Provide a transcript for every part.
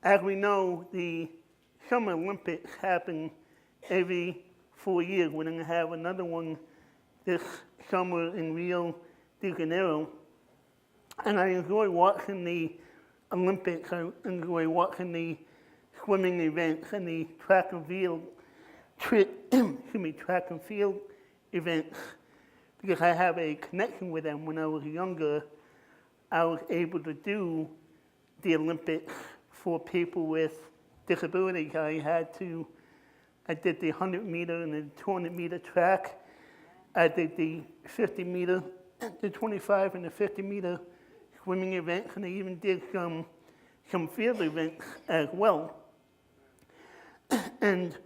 as we know, the Summer Olympics happen every 4 years. We're going to have another one this summer in Rio de Janeiro. And I enjoy watching the Olympics. I enjoy watching the swimming events and the track and field events, because I have a connection with them. When I was younger, I was able to do the Olympics for people with disabilities. I did the 100-meter and the 200-meter track. I did the 50-meter, the 25 and the 50-meter swimming events, and I even did some field events as well. And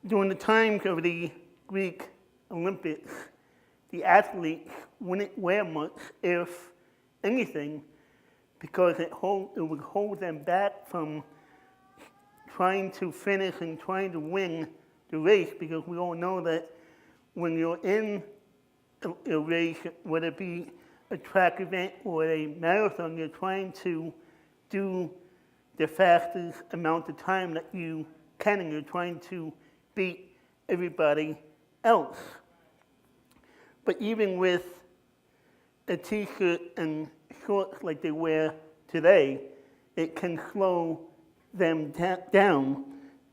during the times of the Greek Olympics, the athletes wouldn't wear much, if anything, because it would hold them back from trying to finish and trying to win the race, because we all know that when you're in a race, whether it be a track event or a marathon, you're trying to do the fastest amount of time that you can, and you're trying to beat everybody else. But even with a t-shirt and shorts like they wear today, it can slow them down,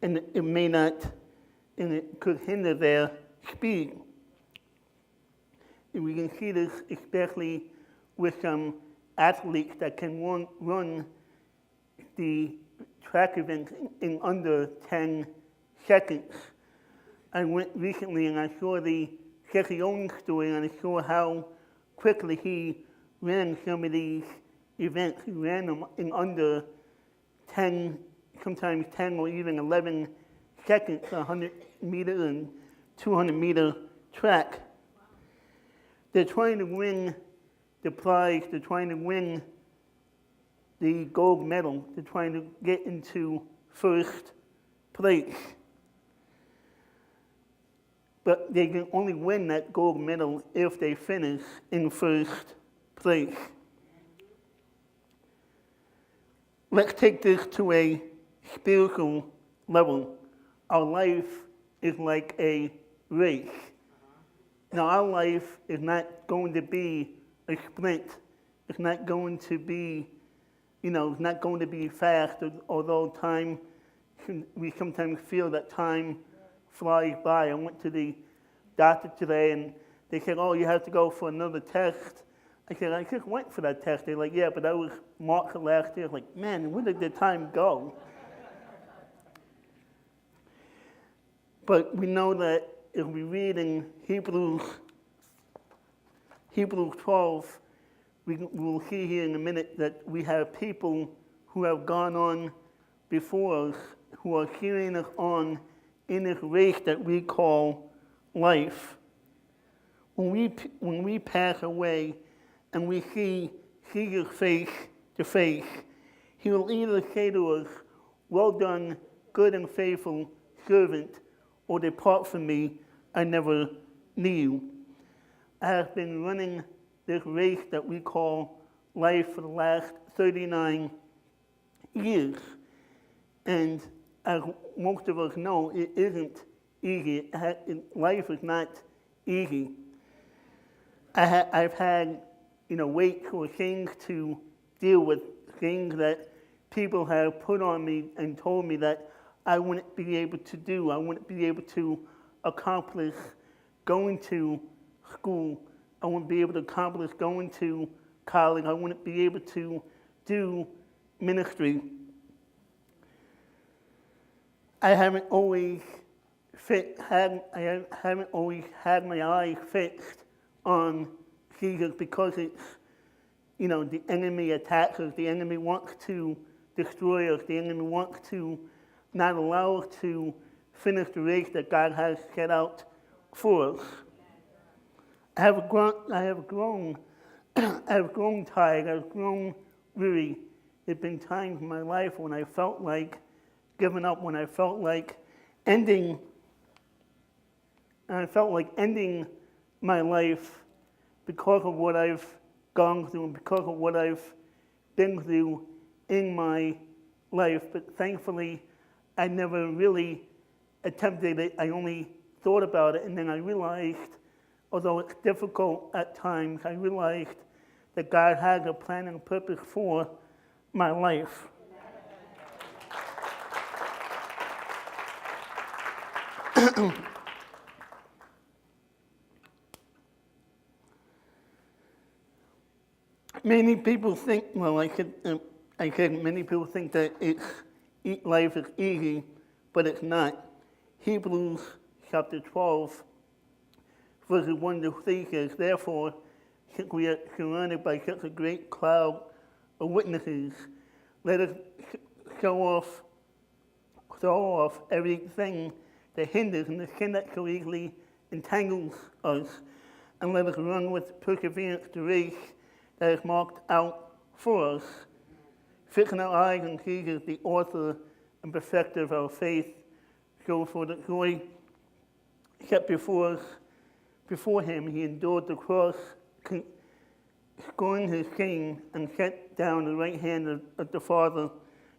and it may not, and it could hinder their speed. And we can see this especially with some athletes that can run the track event in under 10 seconds. I went recently and I saw the Cathedral story, and I saw how quickly he ran some of these events. He ran them in under 10, sometimes 10 or even 11 seconds, 100-meter and 200-meter track. They're trying to win the prize, they're trying to win the gold medal, they're trying to get into first place. But they can only win that gold medal if they finish in first place. Let's take this to a spiritual level. Our life is like a race. Now, our life is not going to be a sprint. It's not going to be, it's not going to be fast, although we sometimes feel that time flies by. I went to the doctor today and they said, oh, you have to go for another test. I said, I just went for that test. They're like, yeah, but that was March of last year. I was like, man, where did the time go? But we know that if we read in Hebrews 12, we'll see here in a minute that we have people who have gone on before us, who are carrying us on in this race that we call life. When we pass away and we see Jesus face to face, he will either say to us, well done, good and faithful servant, or depart from me, I never knew you. I have been running this race that we call life for the last 39 years. And as most of us know, it isn't easy. Life is not easy. I've had, weights or things to deal with, things that people have put on me and told me that I wouldn't be able to do. I wouldn't be able to accomplish going to school. I wouldn't be able to accomplish going to college. I wouldn't be able to do ministry. I haven't always had my eyes fixed on Jesus, because it's, the enemy attacks us. The enemy wants to destroy us. The enemy wants to not allow us to finish the race that God has set out for us. I have grown tired. I've grown weary. There have been times in my life when I felt like giving up, when I felt like ending my life because of what I've gone through and because of what I've been through in my life, but thankfully I never really attempted it. I only thought about it, and then I realized, although it's difficult at times, I realized that God has a plan and purpose for my life. Many people think, well, I said many people think that life is easy, but it's not. Hebrews chapter 12, verses 1 to 3 says, therefore, since we are surrounded by such a great cloud of witnesses, let us throw off everything that hinders and the sin that so easily entangles us, and let us run with perseverance the race that is marked out for us, fixing our eyes on Jesus, the author and perfecter of our faith. So for the joy set before him, he endured the cross, scorning his shame, and sat down at the right hand of the Father,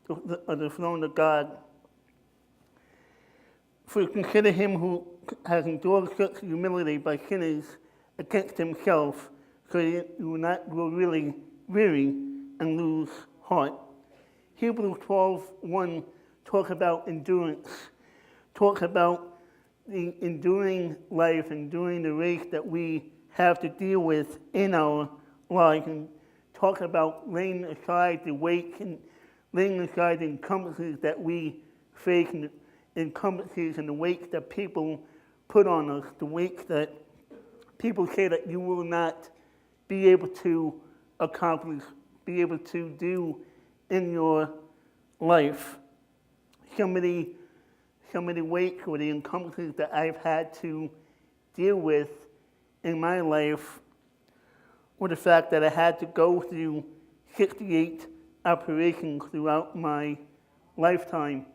of the throne of God. For consider him who has endured such humility by sinners against himself, so you will not grow really weary and lose heart. Hebrews 12:1 talks about endurance, talks about the enduring life, enduring the race that we have to deal with in our lives, and talks about laying aside the weight and laying aside the encumbrances that we face, and the encumbrances and the weight that people put on us, the weight that people say that you will not be able to accomplish, be able to do in your life. Some of the weights or the encumbrances that I've had to deal with in my life were the fact that I had to go through 68 operations throughout my lifetime.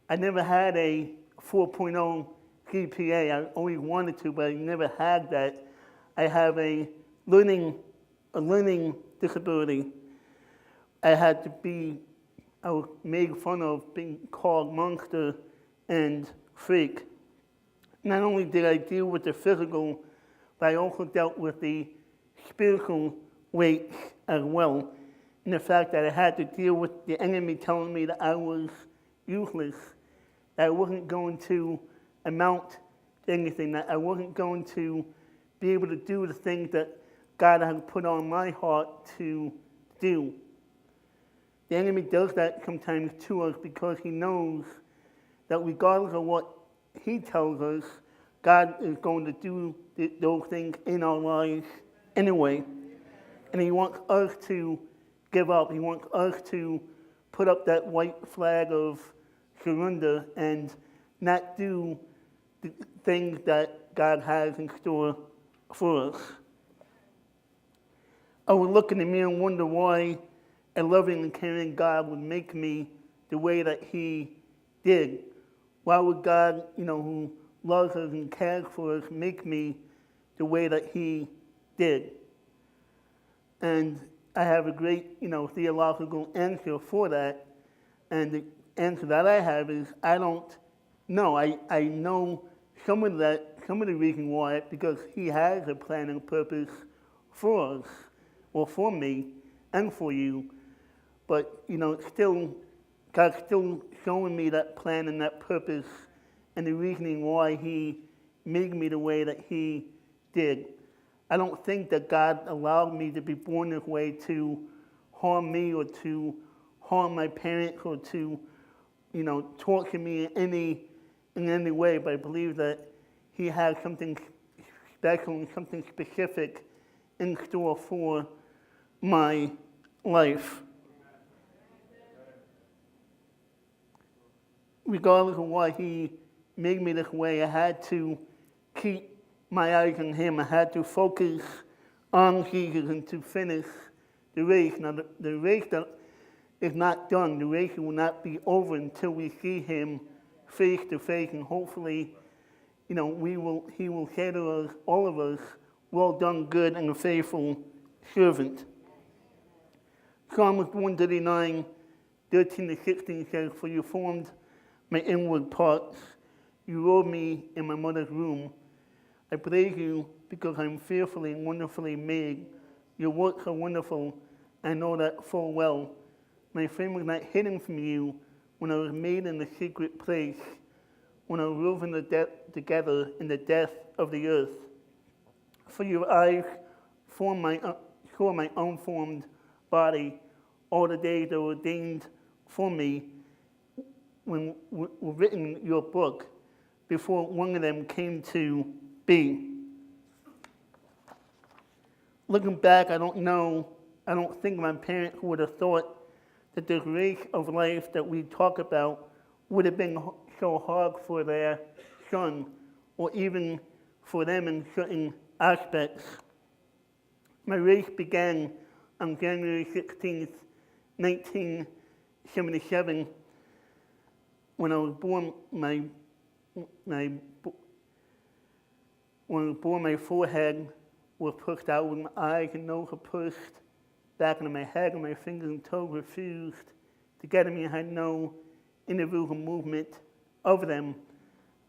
I never had a 4.0 GPA. I always wanted to, but I never had that. I have a learning disability. I was made fun of being called monster and freak. Not only did I deal with the physical, but I also dealt with the spiritual weight as well. And the fact that I had to deal with the enemy telling me that I was useless, that I wasn't going to amount to anything, that I wasn't going to be able to do the things that God has put on my heart to do. The enemy does that sometimes to us because he knows that regardless of what he tells us, God is going to do those things in our lives anyway. And he wants us to give up. He wants us to put up that white flag of surrender and not do the things that God has in store for us. I would look in the mirror and wonder why a loving and caring God would make me the way that he did. Why would God, who loves us and cares for us, make me the way that he did? And I have a great, theological answer for that. And the answer that I have is I don't know. I know some of the reason why, because he has a plan and purpose for us, or for me, and for you. But, God's still showing me that plan and that purpose and the reasoning why he made me the way that he did. I don't think that God allowed me to be born this way to harm me or to harm my parents or to, torture me in any way, but I believe that he has something special and something specific in store for my life. Regardless of why he made me this way, I had to keep my eyes on him. I had to focus on Jesus and to finish the race. Now, the race that is not done, the race will not be over until we see him face to face, and hopefully, he will say to us, all of us, well done, good and faithful servant. Psalm 139 13 to 16 says, "For you formed my inward parts. You wove me in my mother's womb. I praise you because I'm fearfully and wonderfully made. Your works are wonderful. I know that full well. My frame was not hidden from you when I was made in the secret place, when I was woven together in the depth of the earth. For your eyes saw my unformed body. All the days that were ordained for me when were written in your book, before one of them came to be." Looking back, I don't think my parents would have thought that the race of life that we talk about would have been so hard for their son, or even for them in certain aspects. My race began on January 16th, 1977, when I was born. When I was born, my forehead was pushed out, with my eyes and nose were pushed back into my head, and my fingers and toes refused to get at me. I had no individual movement of them.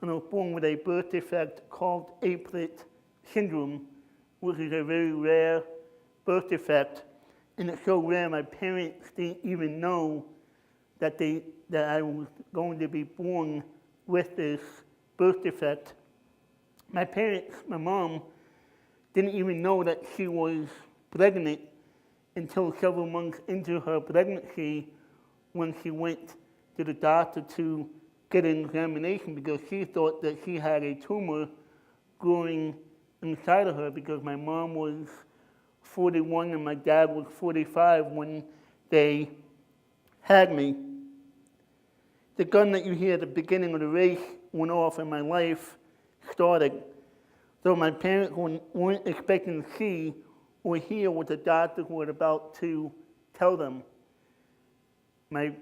And I was born with a birth defect called aplet syndrome, which is a very rare birth defect. And it's so rare, my parents didn't even know that I was going to be born with this birth defect. My mom, didn't even know that she was pregnant until several months into her pregnancy, when she went to the doctor to get an examination, because she thought that she had a tumor growing inside of her, because my mom was 41 and my dad was 45 when they had me. The gun that you hear at the beginning of the race went off and my life started. Though my parents weren't expecting to see or hear what the doctors were about to tell them. I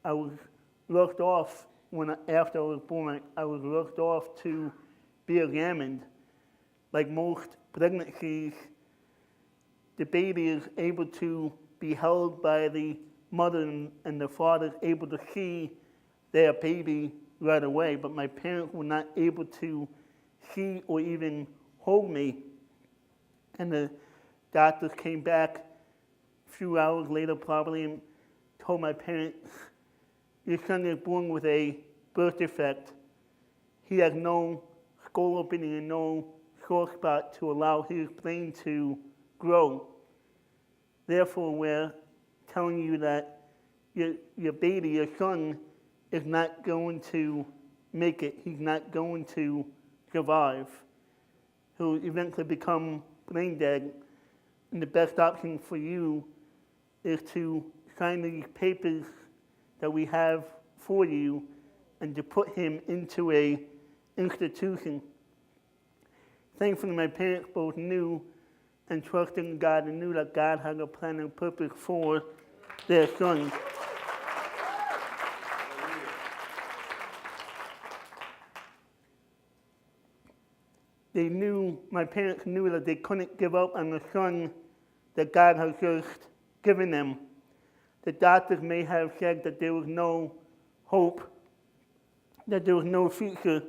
was rushed off after I was born. I was rushed off to be examined. Like most pregnancies, the baby is able to be held by the mother, and the father is able to see their baby right away. But my parents were not able to see or even hold me. And the doctors came back a few hours later probably and told my parents, "Your son is born with a birth defect. He has no skull opening and no soft spot to allow his brain to grow. Therefore, we're telling you that your baby, your son, is not going to make it. He's not going to survive. He'll eventually become brain dead, and the best option for you is to sign these papers that we have for you and to put him into a institution." Thankfully, my parents both knew and trusted in God and knew that God had a plan and purpose for their son. My parents knew that they couldn't give up on the son that God had just given them. The doctors may have said that there was no hope, that there was no future.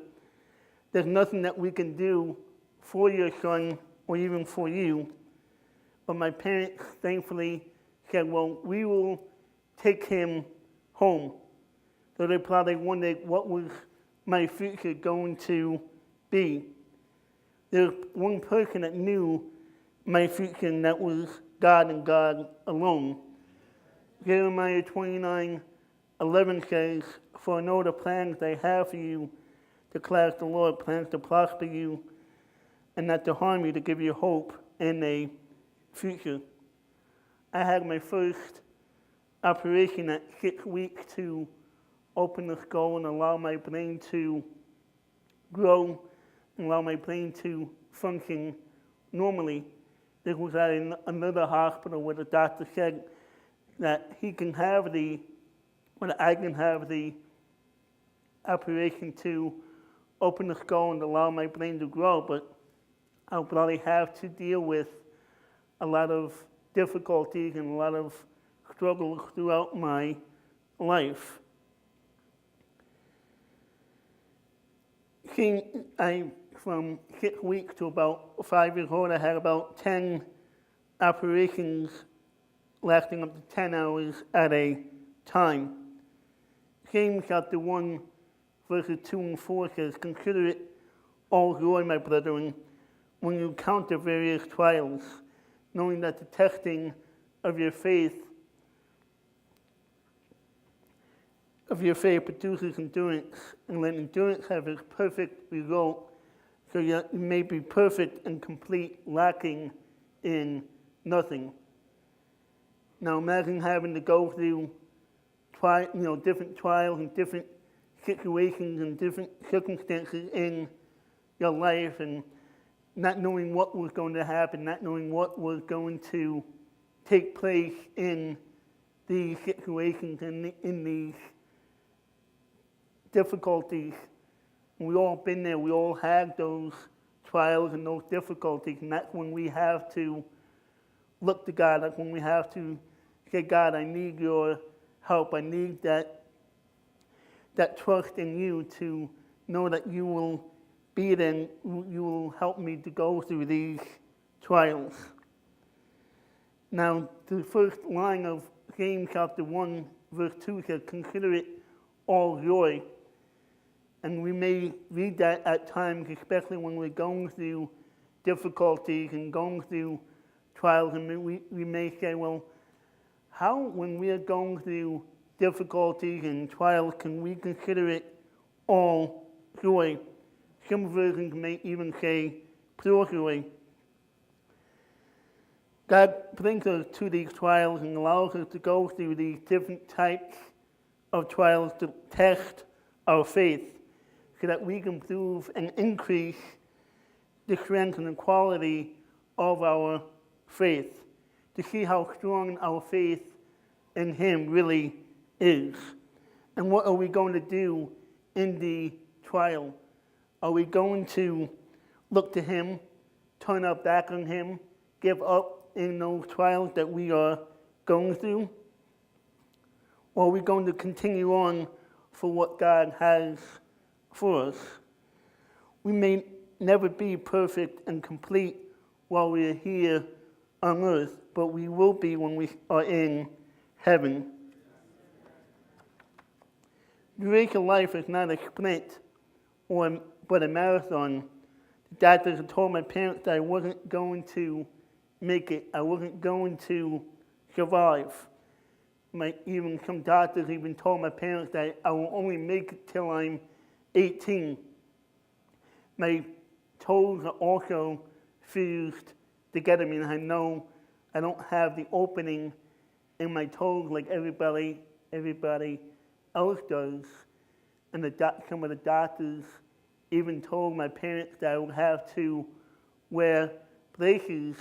There's nothing that we can do for your son or even for you. But my parents thankfully said, "Well, we will take him home." So they probably wondered, what was my future going to be? There's one person that knew my future, and that was God and God alone. Jeremiah 29:11 says, "For I know the plans I have for you, declares the Lord, plans to prosper you and not to harm you, to give you hope and a future." I had my first operation at 6 weeks to open the skull and allow my brain to grow and allow my brain to function normally. This was at another hospital where the doctor said that I can have the operation to open the skull and allow my brain to grow, but I'll probably have to deal with a lot of difficulties and a lot of struggles throughout my life. From 6 weeks to about 5 years old, I had about 10 operations lasting up to 10 hours at a time. James chapter 1, verses 2 and 4 says, "Consider it all joy, my brethren, when you encounter various trials, knowing that the testing of your faith produces endurance, and let endurance have its perfect result, so that you may be perfect and complete, lacking in nothing." Now imagine having to go through different trials and different situations and different circumstances in your life, and not knowing what was going to happen, not knowing what was going to take place in these situations and in these difficulties. We all been there. We all had those trials and those difficulties, and that's when we have to look to God. That's when we have to say, "God, I need your help. I need that trust in you to know that you will be there and you will help me to go through these trials." Now, the first line of James chapter 1, verse 2 says, "Consider it all joy." And we may read that at times, especially when we're going through difficulties and going through trials, and we may say, well, how, when we are going through difficulties and trials, can we consider it all joy? Some versions may even say pure joy. God brings us to these trials and allows us to go through these different types of trials to test our faith, so that we can prove and increase the strength and the quality of our faith, to see how strong our faith in Him really is. And what are we going to do in the trial? Are we going to look to Him, turn our back on Him, give up in those trials that we are going through? Or are we going to continue on for what God has for us? We may never be perfect and complete while we are here on earth, but we will be when we are in heaven. The race of life is not a sprint but a marathon. The doctors had told my parents that I wasn't going to make it. I wasn't going to survive. Even some doctors even told my parents that I will only make it till I'm 18. My toes are also fused together, meaning I know I don't have the opening in my toes like everybody else does. And some of the doctors even told my parents that I would have to wear braces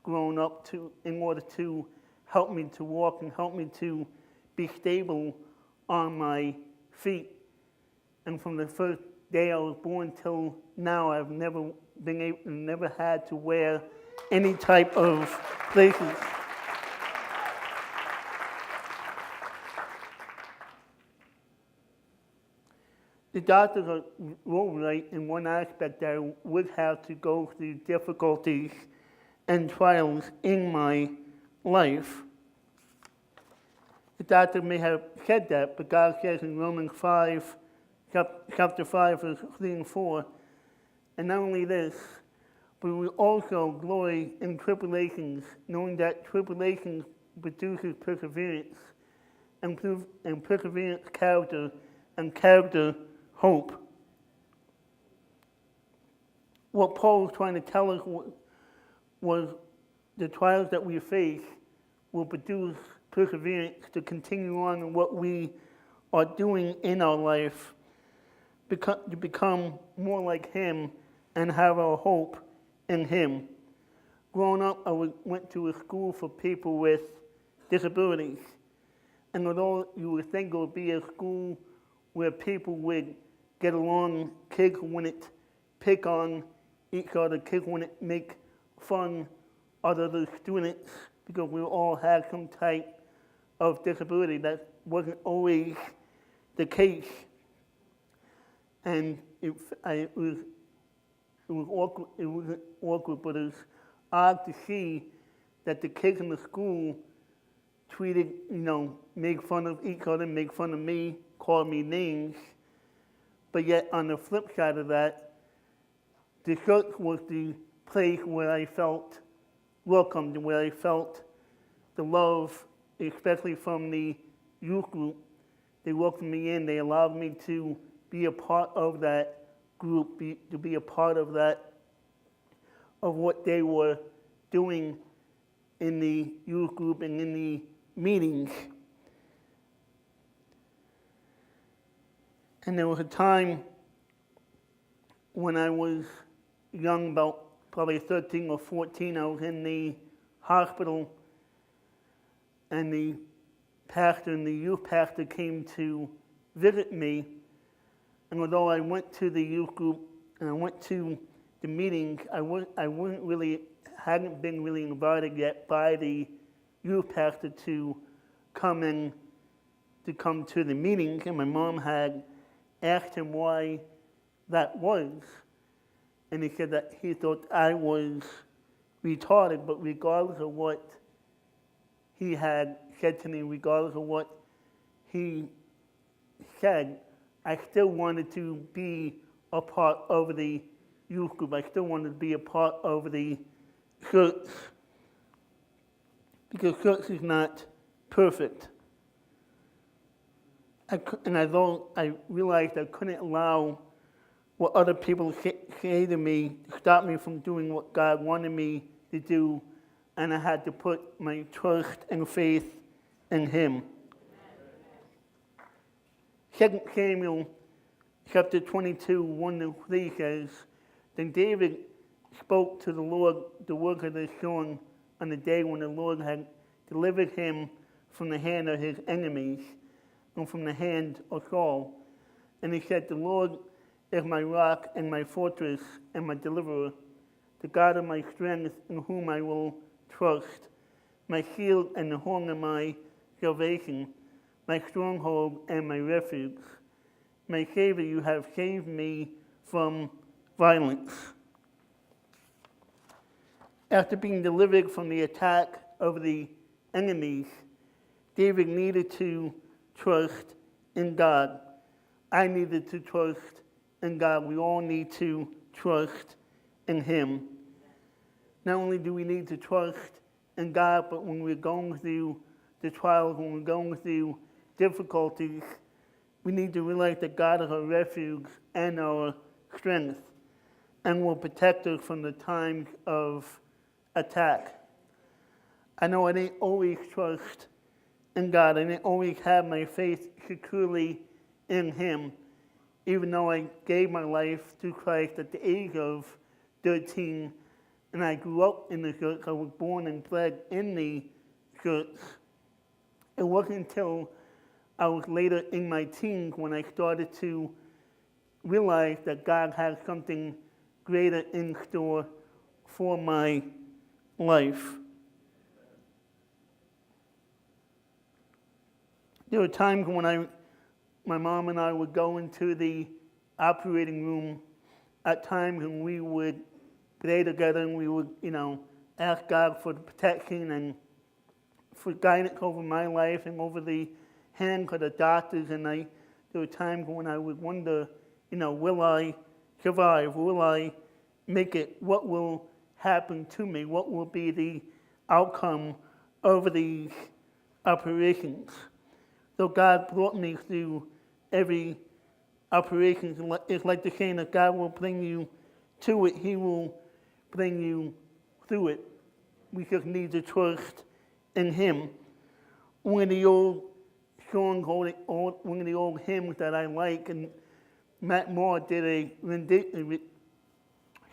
growing up in order to help me to walk and help me to be stable on my feet. And from the first day I was born till now, I've never had to wear any type of braces. The doctors are right in one aspect that I would have to go through difficulties and trials in my life. The doctor may have said that, but God says in Romans 5, chapter 5, verse 3 and 4, and not only this, but we also glory in tribulations, knowing that tribulations produces perseverance, and perseverance character, and character hope. What Paul was trying to tell us was the trials that we face will produce perseverance to continue on in what we are doing in our life, to become more like Him and have our hope in Him. Growing up, I went to a school for people with disabilities. And although you would think it would be a school where people would get along, kids wouldn't pick on each other, kids wouldn't make fun of other students, because we all had some type of disability. That wasn't always the case. And it was awkward. It wasn't awkward, but it was odd to see that the kids in the school treated, made fun of each other, made fun of me, called me names. But yet, on the flip side of that, the church was the place where I felt welcomed, where I felt the love, especially from the youth group. They welcomed me in. They allowed me to be a part of that group, to be a part of that, of what they were doing in the youth group and in the meetings. And there was a time when I was young, about probably 13 or 14, I was in the hospital, and the pastor and the youth pastor came to visit me. And although I went to the youth group and I went to the meeting, hadn't been really invited yet by the youth pastor to come to the meeting. And my mom had asked him why that was, and he said that he thought I was retarded. But regardless of what he had said to me, regardless of what he said, I still wanted to be a part of the youth group. I still wanted to be a part of the church, because church is not perfect. And although I realized I couldn't allow what other people say to me to stop me from doing what God wanted me to do, and I had to put my trust and faith in Him. 2 Samuel chapter 22, 1-3 says, Then David spoke to the Lord the words of this song on the day when the Lord had delivered him from the hand of his enemies and from the hand of Saul. And he said, The Lord is my rock and my fortress and my deliverer, the God of my strength in whom I will trust, my shield and the horn of my salvation, my stronghold and my refuge. My Savior, you have saved me from violence. After being delivered from the attack of the enemies, David needed to trust in God. I needed to trust in God. We all need to trust in Him. Not only do we need to trust in God, but when we're going through the trials, when we're going through difficulties, we need to realize that God is our refuge and our strength, and will protect us from the times of attack. I know I didn't always trust in God. I didn't always have my faith securely in Him, even though I gave my life to Christ at the age of 13, and I grew up in the church. I was born and bred in the church. It wasn't until I was later in my teens when I started to realize that God had something greater in store for my life. There were times when my mom and I would go into the operating room at times, and we would pray together, and we would, ask God for the protection and for guidance over my life and over the hands of the doctors. And there were times when I would wonder, will I survive? Will I make it? What will happen to me? What will be the outcome of these operations? So God brought me through every operation. It's like the saying that God will bring you to it. He will bring you through it. We just need to trust in Him. One of the old songs, one of the old hymns that I like, and Matt Moore did a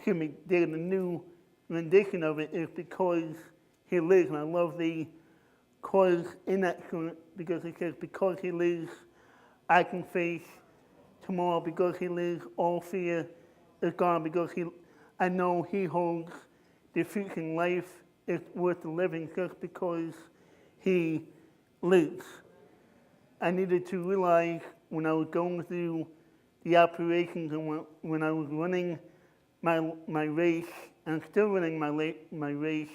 new rendition of it, is Because He Lives. And I love the chorus in that song, because it says, because He lives, I can face tomorrow. Because He lives, all fear is gone. Because I know He holds the future in life is worth the living, just because He lives. I needed to realize when I was going through the operations and when I was running my race, and I'm still running my race,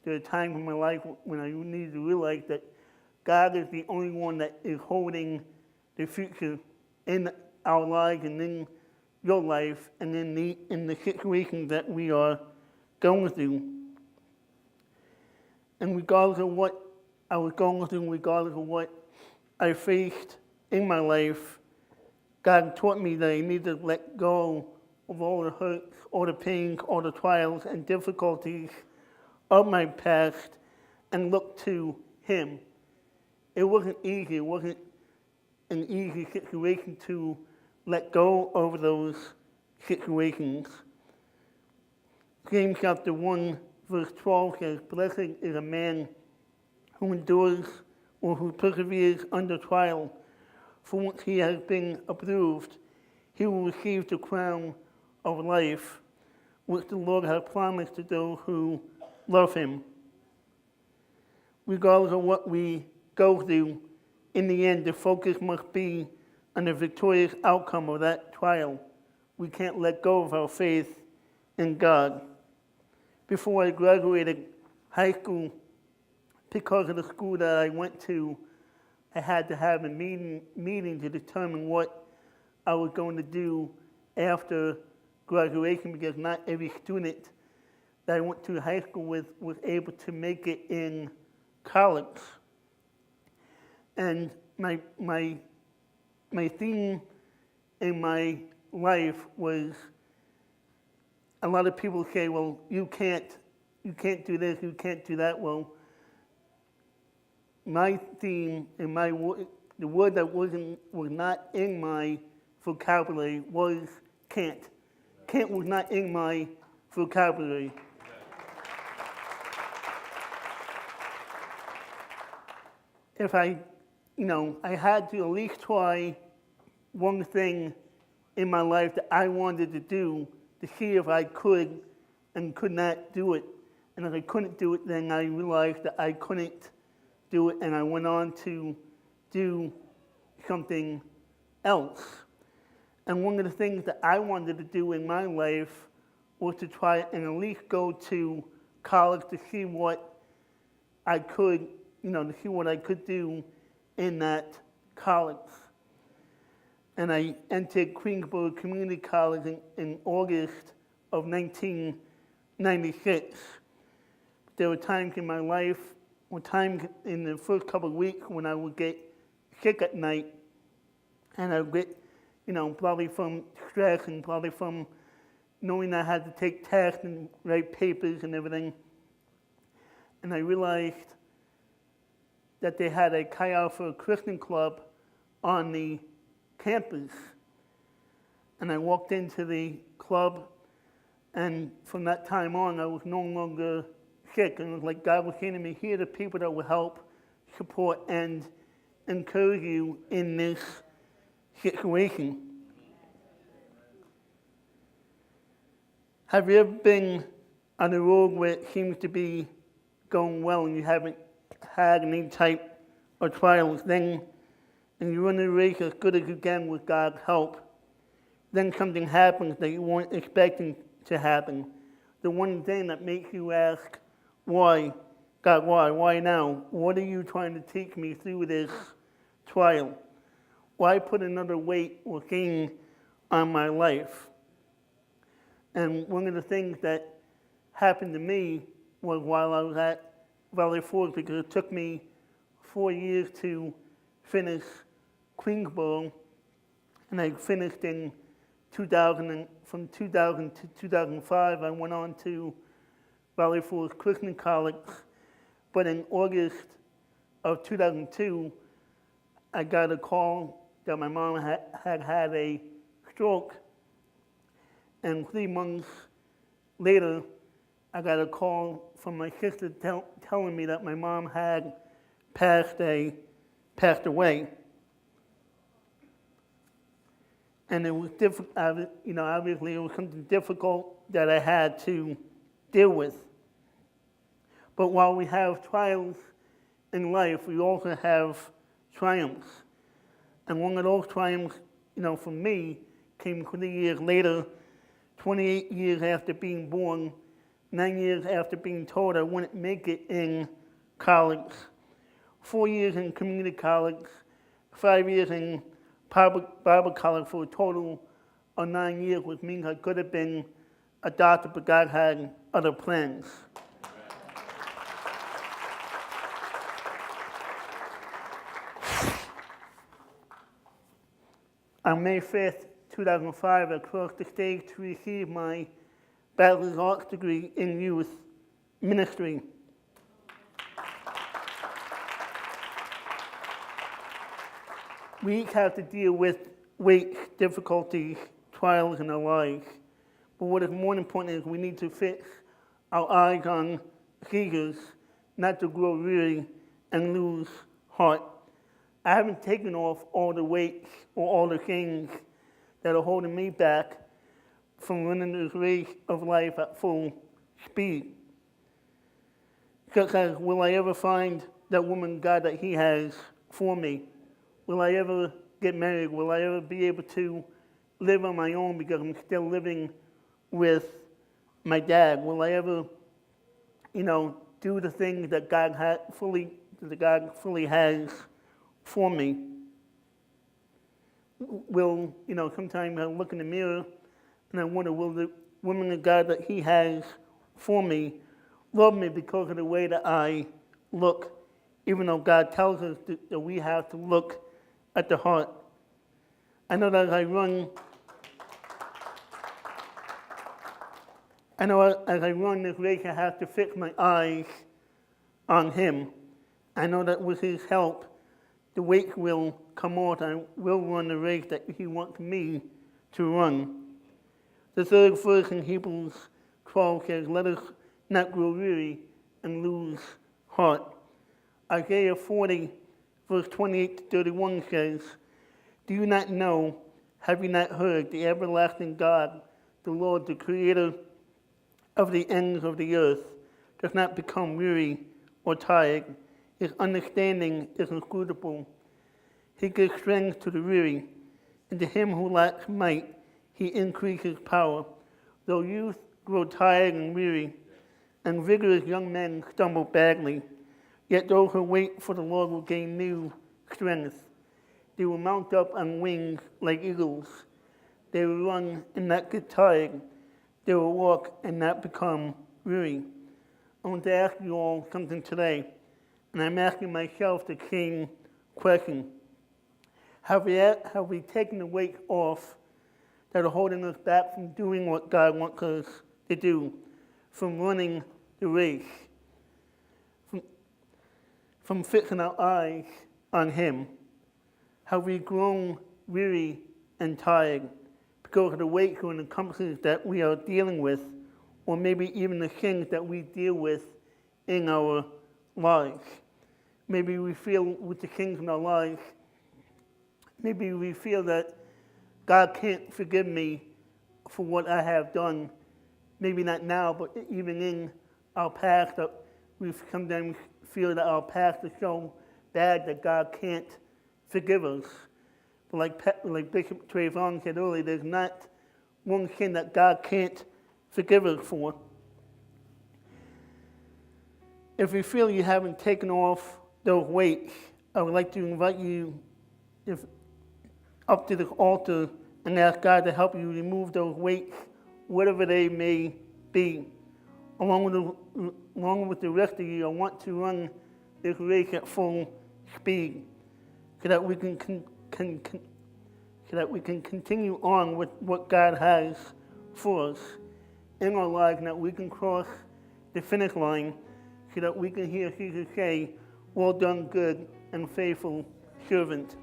there are times in my life when I needed to realize that God is the only one that is holding the future in our lives and in your life and in the situations that we are going through. And regardless of what I was going through, regardless of what I faced in my life, God taught me that I needed to let go of all the hurts, all the pains, all the trials and difficulties of my past and look to Him. It wasn't easy. It wasn't an easy situation to let go of those situations. James chapter 1, verse 12 says, "Blessed is a man who endures or who perseveres under trial, for once he has been approved, he will receive the crown of life, which the Lord has promised to those who love Him." Regardless of what we go through, in the end, the focus must be on the victorious outcome of that trial. We can't let go of our faith in God. Before I graduated high school, because of the school that I went to, I had to have a meeting to determine what I was going to do after graduation, because not every student that I went to high school with was able to make it in college. And my theme in my life was, a lot of people say, well, you can't do this, you can't do that. Well, my theme and the word that was not in my vocabulary was can't. Can't was not in my vocabulary. If I had to at least try one thing in my life that I wanted to do to see if I could and could not do it. And if I couldn't do it, then I realized that I couldn't do it, and I went on to do something else. And one of the things that I wanted to do in my life was to try and at least go to college to see what I could, to see what I could do in that college. And I entered Queensborough Community College in August of 1996. There were times in my life, or times in the first couple of weeks when I would get sick at night, and I would get, probably from stress and probably from knowing I had to take tests and write papers and everything. And I realized that they had a Chi Alpha Christian club on the campus. And I walked into the club, and from that time on, I was no longer sick. And it was like God was saying to me, here are the people that will help, support, and encourage you in this situation. Have you ever been on a road where it seems to be going well and you haven't had any type of trials, and you run the race as good as you can with God's help? Then something happens that you weren't expecting to happen. The one thing that makes you ask, why? God, why? Why now? What are you trying to teach me through this trial? Why put another weight or thing on my life? And one of the things that happened to me was while I was at Valley Forge, because it took me 4 years to finish Queensborough, and I finished in 2000, and from 2000 to 2005, I went on to Valley Forge Christian College. But in August of 2002, I got a call that my mom had a stroke. And 3 months later, I got a call from my sister telling me that my mom had passed away. And it was difficult, obviously it was something difficult that I had to deal with. But while we have trials in life, we also have triumphs. And one of those triumphs, for me, came 20 years later, 28 years after being born, 9 years after being told I wouldn't make it in college, 4 years in community college, 5 years in Bible college for a total of 9 years, which means I could have been a doctor, but God had other plans. On May 5th, 2005, I crossed the stage to receive my Bachelor's Arts degree in youth ministry. We each have to deal with weights, difficulties, trials in our lives. But what is more important is we need to fix our eyes on Jesus, not to grow weary and lose heart. I haven't taken off all the weights or all the things that are holding me back from running this race of life at full speed. Such as, will I ever find that woman God that He has for me? Will I ever get married? Will I ever be able to live on my own because I'm still living with my dad? Will I ever, do the things that God fully has for me? Will, sometimes I look in the mirror and I wonder, will the woman of God that He has for me love me because of the way that I look, even though God tells us that we have to look at the heart. I know that as I run this race, I have to fix my eyes on Him. I know that with His help, the weight will come out. I will run the race that He wants me to run. The third verse in Hebrews 12 says, let us not grow weary and lose heart. Isaiah 40, verse 28 to 31 says, do you not know, have you not heard, the everlasting God, the Lord, the creator of the ends of the earth, does not become weary or tired. His understanding is inscrutable. He gives strength to the weary, and to him who lacks might, He increases power. Though youth grow tired and weary, and vigorous young men stumble badly, yet those who wait for the Lord will gain new strength. They will mount up on wings like eagles. They will run and not get tired. They will walk and not become weary. I want to ask you all something today, and I'm asking myself the same question. Have we taken the weight off that are holding us back from doing what God wants us to do, from running the race, from fixing our eyes on Him? Have we grown weary and tired because of the weight and the encumbrances that we are dealing with, or maybe even the things that we deal with in our lives? Maybe we feel with the things in our lives, maybe we feel that God can't forgive me for what I have done. Maybe not now, but even in our past, that we sometimes feel that our past is so bad that God can't forgive us. But like Bishop Trayvon said earlier, there's not one sin that God can't forgive us for. If you feel you haven't taken off those weights, I would like to invite you up to the altar and ask God to help you remove those weights, whatever they may be. Along with the rest of you, I want to run this race at full speed so that we can continue on with what God has for us in our lives, and that we can cross the finish line so that we can hear Jesus say, well done, good and faithful servant.